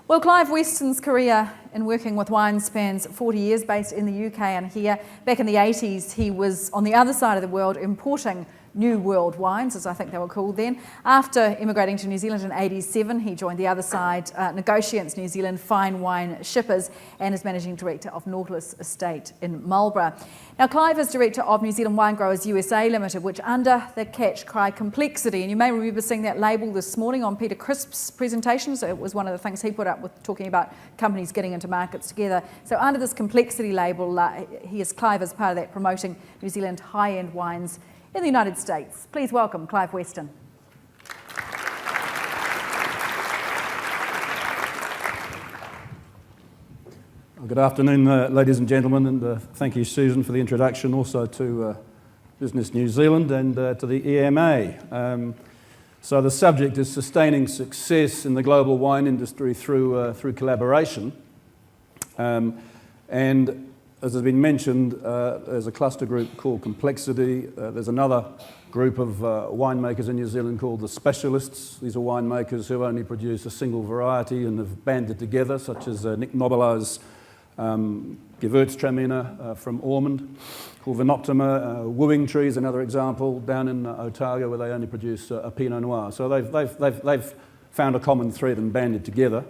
Well, Clive Weston's career in working with wine spans 40 years, based in the UK and here. Back in the 80s, he was on the other side of the world importing New World wines, as I think they were called then. After immigrating to New Zealand in 87, he joined the other side, Negotiants New Zealand Fine Wine Shippers, and is Managing Director of Nautilis Estate in Marlborough. Now, Clive is Director of New Zealand Wine Growers USA Limited, which under the catch cry complexity, and you may remember seeing that label this morning on Peter Crisp's presentation, so it was one of the things he put up with talking about companies getting into markets together. So under this complexity label, Clive is part of that, promoting New Zealand high-end wines in the United States. Please welcome Clive Weston. Good afternoon, ladies and gentlemen, and thank you, Susan, for the introduction, also to Business New Zealand and to the EMA. So the subject is sustaining success in the global wine industry through collaboration. And as has been mentioned, there's a cluster group called Complexity. There's another group of winemakers in New Zealand called the Specialists. These are winemakers who only produce a single variety and have banded together, such as Nick Nobilo's Gewürztraminer from Ormond, called Venoptima. Wooing Tree is another example down in Otago, where they only produce a Pinot Noir. So they've found a common thread and banded together.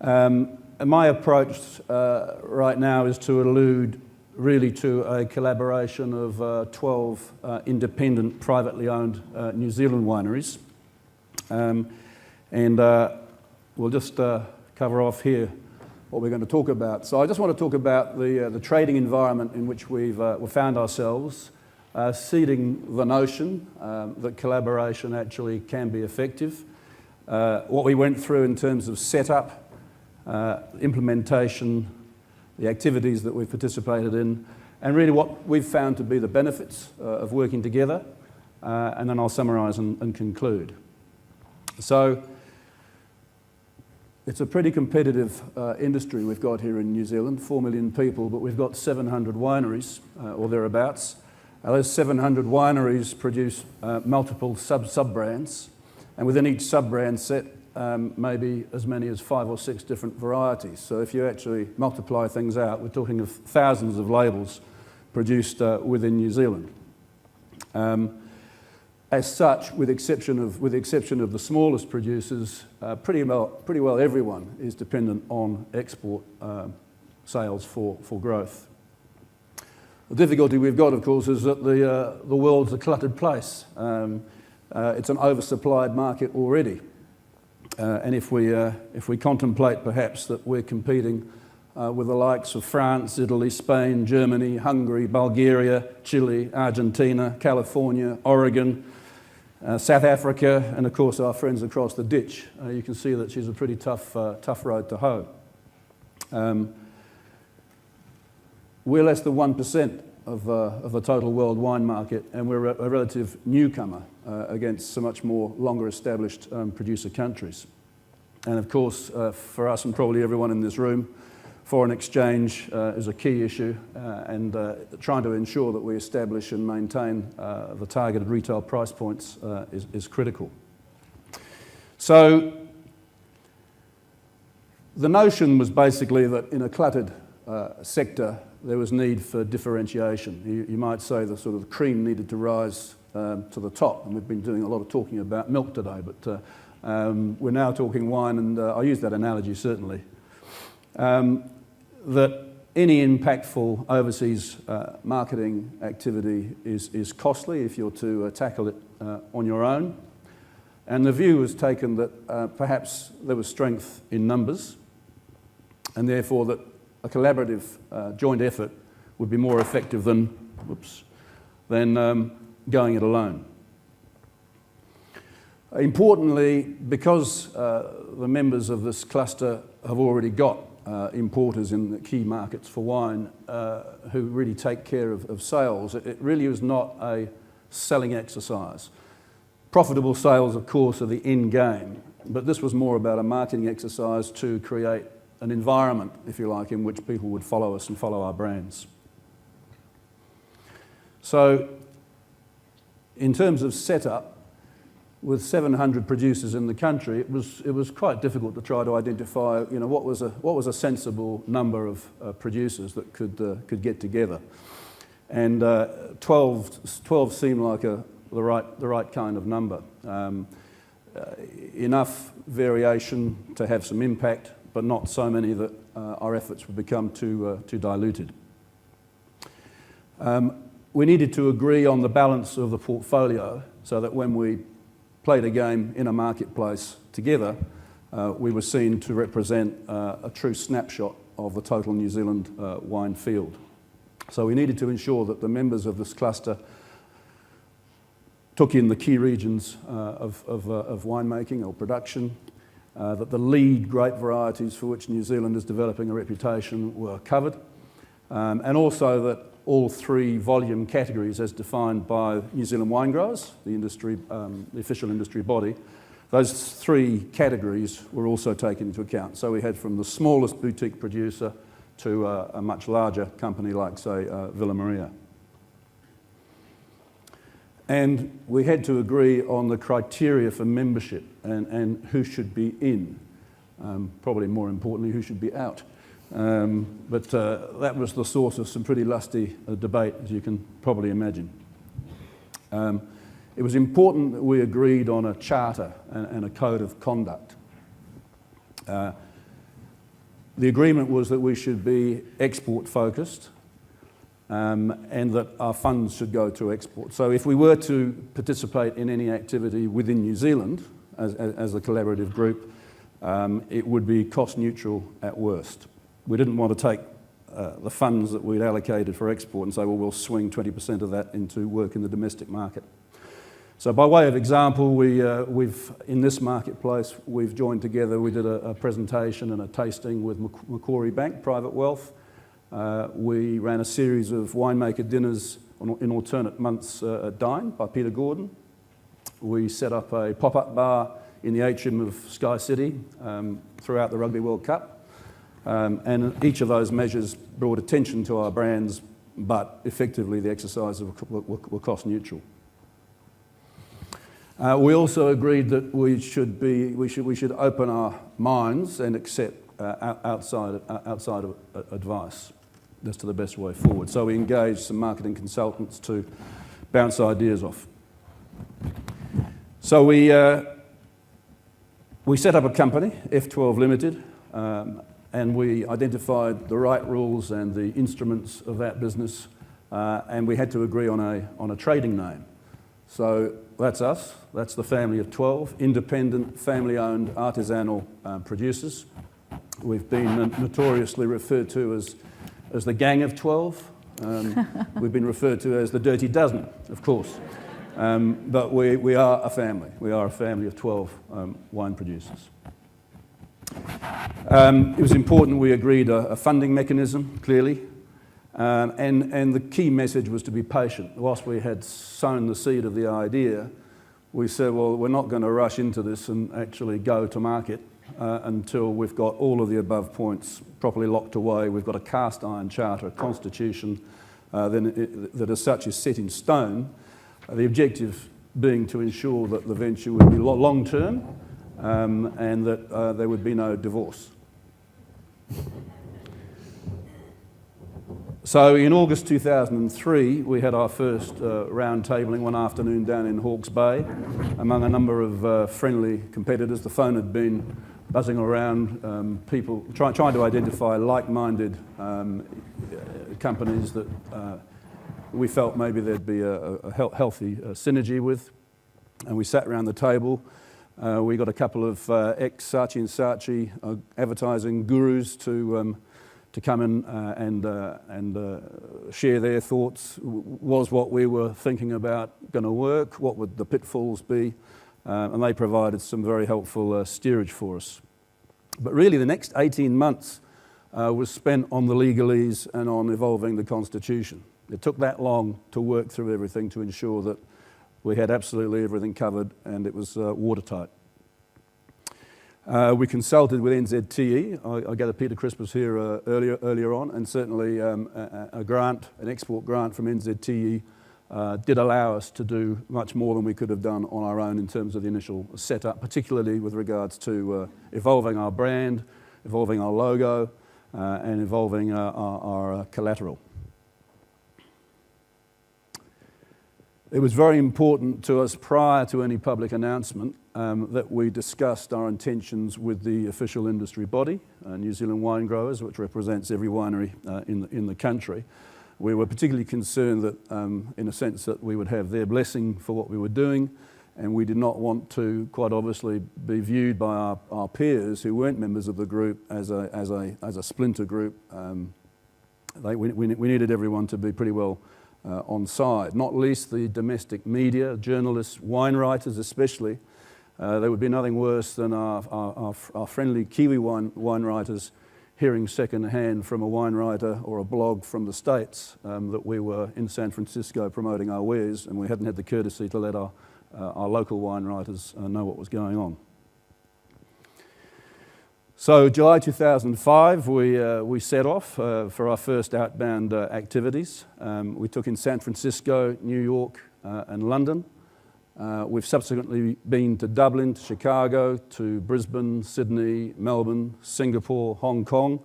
And my approach right now is to allude really to a collaboration of 12 independent, privately owned New Zealand wineries. We'll just cover off here what we're going to talk about. So I just want to talk about the trading environment in which we've found ourselves, seeding the notion that collaboration actually can be effective, what we went through in terms of setup, implementation, the activities that we've participated in, and really what we've found to be the benefits of working together, and then I'll summarise and conclude. So it's a pretty competitive industry we've got here in New Zealand, 4 million people, but we've got 700 wineries or thereabouts. Those 700 wineries produce multiple sub-brands, and within each sub-brand set maybe as many as 5 or 6 different varieties. So if you actually multiply things out, we're talking of thousands of labels produced within New Zealand. As such, with the exception of the smallest producers, pretty well everyone is dependent on export sales for growth. The difficulty we've got, of course, is that the world's a cluttered place. It's an oversupplied market already. And if we contemplate perhaps that we're competing with the likes of France, Italy, Spain, Germany, Hungary, Bulgaria, Chile, Argentina, California, Oregon, South Africa, and of course our friends across the ditch, you can see that she's a pretty tough road to hoe. We're less than 1% of the total world wine market, and we're a relative newcomer against so much more longer established producer countries. And of course, for us and probably everyone in this room, foreign exchange is a key issue, and trying to ensure that we establish and maintain the targeted retail price points is critical. So the notion was basically that in a cluttered sector, there was need for differentiation. You might say the sort of cream needed to rise to the top, and we've been doing a lot of talking about milk today, but we're now talking wine, and I use that analogy certainly. That any impactful overseas marketing activity is costly if you're to tackle it on your own. And the view was taken that perhaps there was strength in numbers, and therefore that a collaborative joint effort would be more effective than going it alone. Importantly, because the members of this cluster have already got importers in the key markets for wine who really take care of sales, it really is not a selling exercise. Profitable sales, of course, are the end game, but this was more about a marketing exercise to create an environment, if you like, in which people would follow us and follow our brands. So, in terms of setup, with 700 producers in the country, it was quite difficult to try to identify, what was a sensible number of producers that could get together, and 12 seemed like the right kind of number. Enough variation to have some impact, but not so many that our efforts would become too diluted. We needed to agree on the balance of the portfolio so that when we played a game in a marketplace together, we were seen to represent a true snapshot of the total New Zealand wine field. So we needed to ensure that the members of this cluster took in the key regions of winemaking or production, that the lead grape varieties for which New Zealand is developing a reputation were covered, and also that all three volume categories as defined by New Zealand Wine Growers, the official industry body, those three categories were also taken into account. So we had from the smallest boutique producer to a much larger company like, say, Villa Maria. And we had to agree on the criteria for membership and who should be in, probably more importantly, who should be out. But that was the source of some pretty lusty debate, as you can probably imagine. It was important that we agreed on a charter and a code of conduct. The agreement was that we should be export focused, and that our funds should go to export. So if we were to participate in any activity within New Zealand as a collaborative group, it would be cost neutral at worst. We didn't want to take the funds that we'd allocated for export and say, well, we'll swing 20% of that into work in the domestic market. So by way of example, in this marketplace, we've joined together, we did a presentation and a tasting with Macquarie Bank Private Wealth. We ran a series of winemaker dinners in alternate months at Dine by Peter Gordon. We set up a pop-up bar in the atrium of Sky City throughout the Rugby World Cup. And each of those measures brought attention to our brands, but effectively the exercises were cost neutral. We also agreed that we should open our minds and accept outside of advice as to the best way forward. So we engaged some marketing consultants to bounce ideas off. So we set up a company, F12 Limited, and we identified the right rules and the instruments of that business, and we had to agree on a trading name. So that's us, that's the family of 12 independent, family-owned, artisanal producers. We've been notoriously referred to as the Gang of 12. We've been referred to as the Dirty Dozen, of course. But we are a family. We are a family of 12 wine producers. It was important we agreed a funding mechanism, clearly. And the key message was to be patient. Whilst we had sown the seed of the idea, we said, well, we're not going to rush into this and actually go to market until we've got all of the above points properly locked away. We've got a cast iron charter, a constitution that as such is set in stone. The objective being to ensure that the venture would be long-term and that there would be no divorce. So in August 2003, we had our first round tabling one afternoon down in Hawke's Bay among a number of friendly competitors. The phone had been buzzing around, people trying to identify like-minded companies that we felt maybe there'd be a healthy synergy with. And we sat around the table. We got a couple of ex-Saatchi & Saatchi advertising gurus to come in and share their thoughts. Was what we were thinking about going to work? What would the pitfalls be? And they provided some very helpful steerage for us. But really the next 18 months was spent on the legalese and on evolving the Constitution. It took that long to work through everything to ensure that we had absolutely everything covered and it was watertight. We consulted with NZTE. I gather Peter Crisp was here earlier on, and certainly an export grant from NZTE did allow us to do much more than we could have done on our own in terms of the initial setup, particularly with regards to evolving our brand, evolving our logo, and evolving our collateral. It was very important to us prior to any public announcement that we discussed our intentions with the official industry body, New Zealand Wine Growers, which represents every winery in the country. We were particularly concerned that, in a sense, that we would have their blessing for what we were doing, and we did not want to, quite obviously, be viewed by our peers who weren't members of the group as a splinter group. We needed everyone to be pretty well on side, not least the domestic media, journalists, wine writers especially. There would be nothing worse than our friendly Kiwi wine writers hearing second-hand from a wine writer or a blog from the States that we were in San Francisco promoting our wares, and we hadn't had the courtesy to let our local wine writers know what was going on. So July 2005, we set off for our first outbound activities. We took in San Francisco, New York and London. We've subsequently been to Dublin, to Chicago, to Brisbane, Sydney, Melbourne, Singapore, Hong Kong,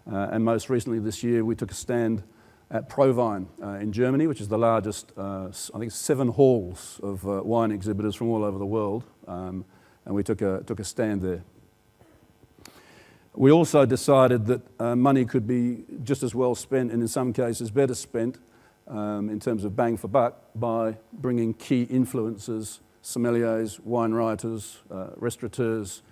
and most recently this year we took a stand at Provine in Germany, which is the largest, I think 7 halls of wine exhibitors from all over the world, and we took a stand there. We also decided that money could be just as well spent, and in some cases better spent, in terms of bang for buck, by bringing key influencers, sommeliers, wine writers, restaurateurs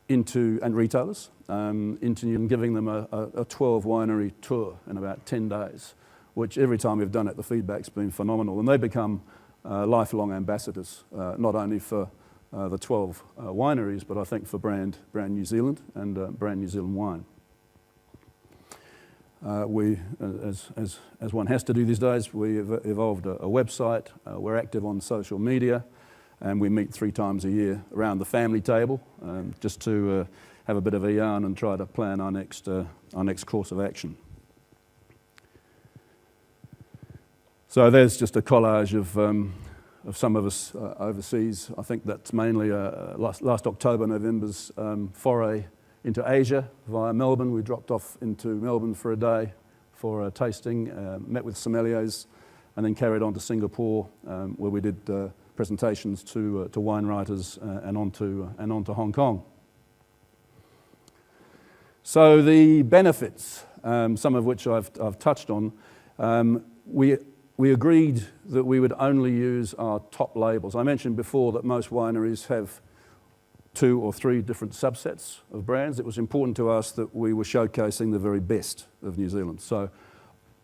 and retailers into and giving them a 12 winery tour in about 10 days, which every time we've done it, the feedback's been phenomenal. And they become lifelong ambassadors, not only for the 12 wineries, but I think for brand New Zealand and brand New Zealand wine. We, as one has to do these days, we have evolved a website. We're active on social media, and we meet 3 times a year around the family table, just to have a bit of a yarn and try to plan our next course of action. So there's just a collage of some of us overseas. I think that's mainly last October, November's foray into Asia via Melbourne. We dropped off into Melbourne for a day for a tasting, met with sommeliers, and then carried on to Singapore, where we did presentations to wine writers and on to Hong Kong. So the benefits, some of which I've touched on, we agreed that we would only use our top labels. I mentioned before that most wineries have 2 or 3 different subsets of brands. It was important to us that we were showcasing the very best of New Zealand. So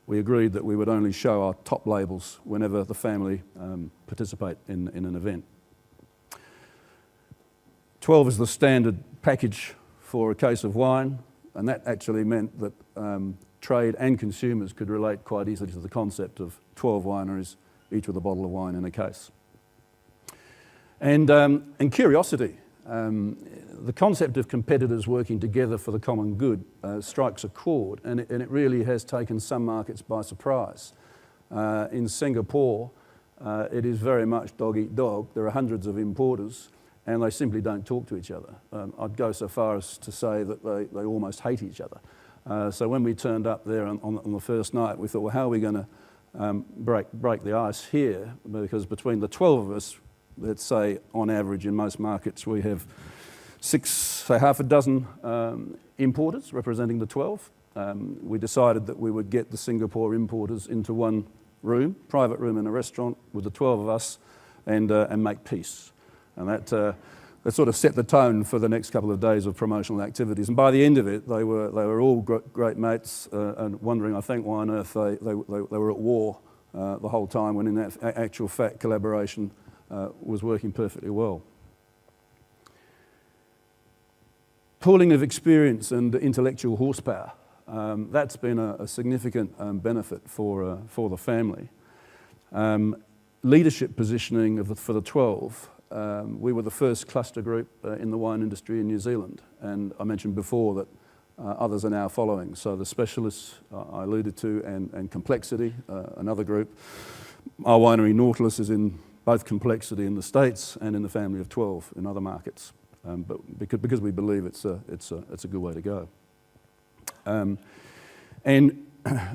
we agreed that we would only show our top labels whenever the family participate in an event. 12 is the standard package for a case of wine, and that actually meant that trade and consumers could relate quite easily to the concept of 12 wineries, each with a bottle of wine in a case. And curiosity. The concept of competitors working together for the common good strikes a chord, and it really has taken some markets by surprise. In Singapore, it is very much dog eat dog. There are hundreds of importers, and they simply don't talk to each other. I'd go so far as to say that they almost hate each other. So when we turned up there on the first night, we thought, well, how are we going to break the ice here? Because between the 12 of us, let's say on average in most markets we have 6, say half a dozen importers representing the 12. We decided that we would get the Singapore importers into one room, private room in a restaurant with the 12 of us, and make peace. And that sort of set the tone for the next couple of days of promotional activities. And by the end of it, they were all great mates, and wondering, I think, why on earth they were at war the whole time, when in that actual fact collaboration was working perfectly well. Pooling of experience and intellectual horsepower, that's been a significant benefit for the family. Leadership positioning for the 12. We were the first cluster group in the wine industry in New Zealand, and I mentioned before that others are now following. So the specialists I alluded to, and complexity, another group. Our winery Nautilis is in both complexity in the States and in the family of 12 in other markets, but because we believe it's a good way to go. And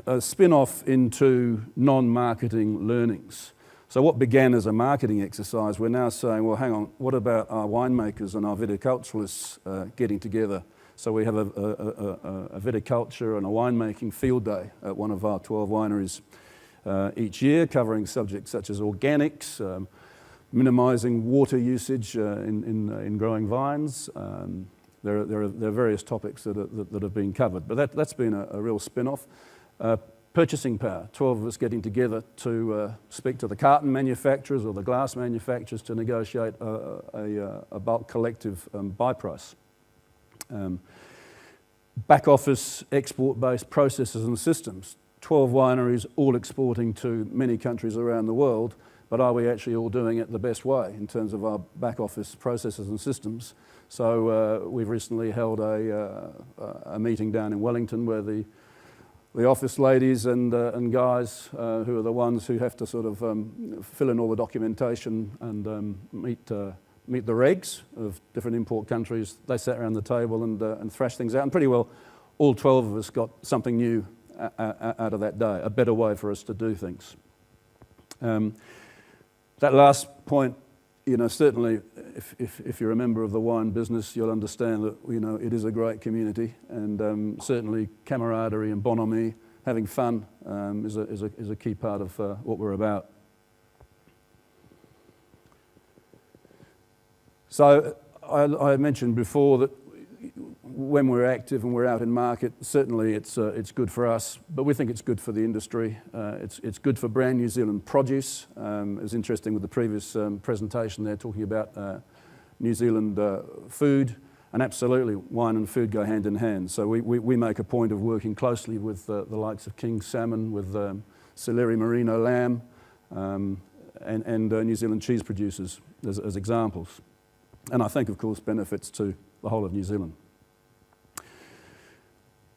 a spin-off into non-marketing learnings. So what began as a marketing exercise, we're now saying, well, hang on, what about our winemakers and our viticulturalists getting together? So we have a viticulture and a winemaking field day at one of our 12 wineries each year, covering subjects such as organics, minimising water usage in growing vines. There are various topics that have been covered, but that's been a real spin-off. Purchasing power, 12 of us getting together to speak to the carton manufacturers or the glass manufacturers to negotiate a bulk collective buy price. Back office export-based processes and systems, 12 wineries all exporting to many countries around the world, but are we actually all doing it the best way in terms of our back office processes and systems? So we've recently held a meeting down in Wellington where the office ladies and guys who are the ones who have to sort of fill in all the documentation and meet the regs of different import countries, they sat around the table and thrashed things out. And pretty well all 12 of us got something new out of that day, a better way for us to do things. That last point, you know, certainly if you're a member of the wine business, you'll understand that, you know, it is a great community, and certainly camaraderie and bonhomie, having fun is a key part of what we're about. So I mentioned before that when we're active and we're out in market, certainly it's good for us, but we think it's good for the industry. It's good for brand New Zealand produce. It was interesting with the previous presentation there talking about New Zealand food, and absolutely wine and food go hand in hand. So we make a point of working closely with the likes of King Salmon, with Soleri Merino lamb, and New Zealand cheese producers as examples. And I think, of course, benefits to the whole of New Zealand.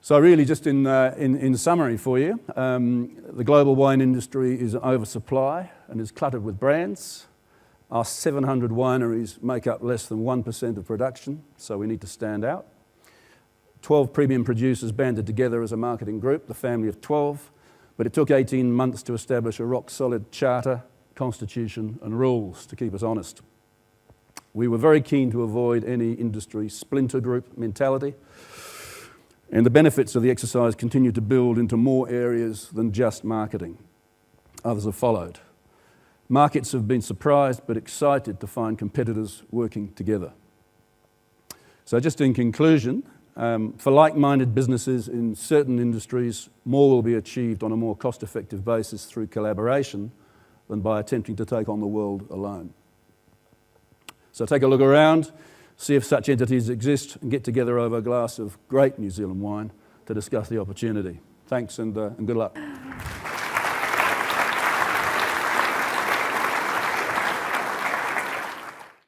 So really, just in summary for you, the global wine industry is an oversupply and is cluttered with brands. Our 700 wineries make up less than 1% of production, so we need to stand out. 12 premium producers banded together as a marketing group, the family of 12, but it took 18 months to establish a rock-solid charter, constitution and rules to keep us honest. We were very keen to avoid any industry splinter group mentality, and the benefits of the exercise continue to build into more areas than just marketing. Others have followed. Markets have been surprised but excited to find competitors working together. So just in conclusion, for like-minded businesses in certain industries, more will be achieved on a more cost-effective basis through collaboration than by attempting to take on the world alone. So take a look around, see if such entities exist, and get together over a glass of great New Zealand wine to discuss the opportunity. Thanks and good luck.